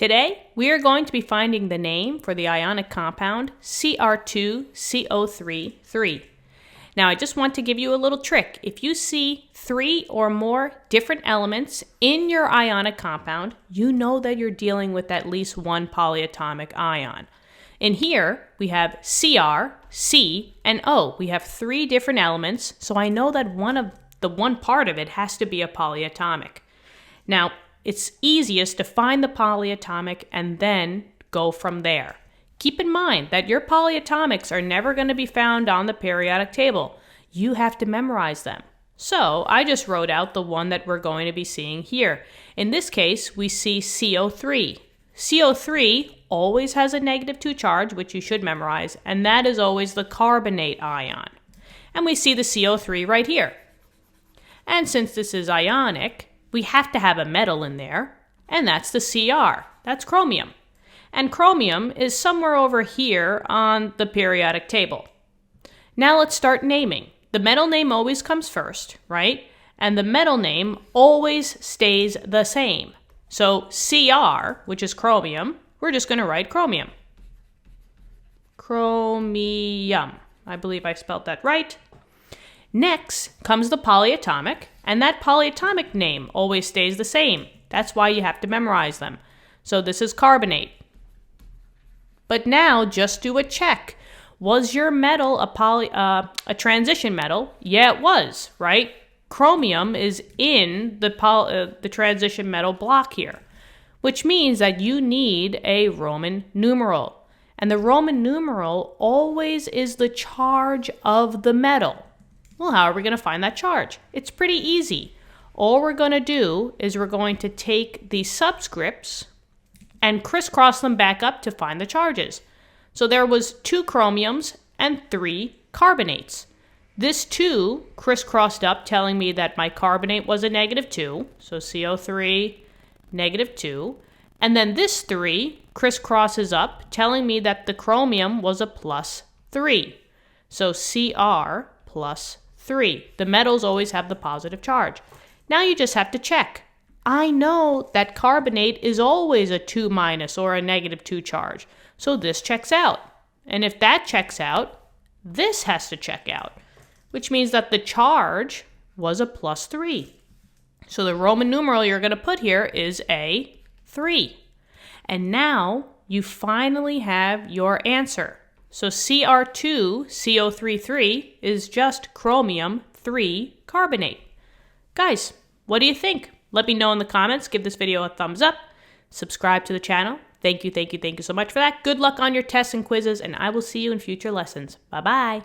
Today, we are going to be finding the name for the ionic compound Cr2CO3. Now, I just want to give you a little trick. If you see 3 or more different elements in your ionic compound, you know that you're dealing with at least one polyatomic ion. In here, we have Cr, C, and O. We have 3 different elements, so I know that one part of it has to be a polyatomic. Now, it's easiest to find the polyatomic and then go from there. Keep in mind that your polyatomics are never going to be found on the periodic table. You have to memorize them. So I just wrote out the one that we're going to be seeing here. In this case, we see CO3. CO3 always has a -2 charge, which you should memorize, and that is always the carbonate ion. And we see the CO3 right here. And since this is ionic, we have to have a metal in there, and that's the Cr. That's chromium. And chromium is somewhere over here on the periodic table. Now let's start naming. The metal name always comes first, right? And the metal name always stays the same. So Cr, which is chromium, we're just going to write chromium. Chromium. I believe I spelled that right. Next comes the polyatomic, and that polyatomic name always stays the same. That's why you have to memorize them. So this is carbonate. But now just do a check. Was your metal a transition metal? Yeah, it was, right? Chromium is in the transition metal block here, which means that you need a Roman numeral. And the Roman numeral always is the charge of the metal. Well, how are we going to find that charge? It's pretty easy. All we're going to do is we're going to take the subscripts and crisscross them back up to find the charges. So there was 2 chromiums and 3 carbonates. This 2 crisscrossed up, telling me that my carbonate was a -2, so CO3, -2. And then this 3 crisscrosses up, telling me that the chromium was a +3. So Cr +3. The metals always have the positive charge. Now you just have to check. I know that carbonate is always a 2- or a -2 charge, so this checks out. And if that checks out, this has to check out, which means that the charge was a +3. So the Roman numeral you're going to put here is a 3. And now you finally have your answer. So Cr2CO33 is just chromium 3 carbonate. Guys, what do you think? Let me know in the comments. Give this video a thumbs up. Subscribe to the channel. Thank you so much for that. Good luck on your tests and quizzes, and I will see you in future lessons. Bye-bye.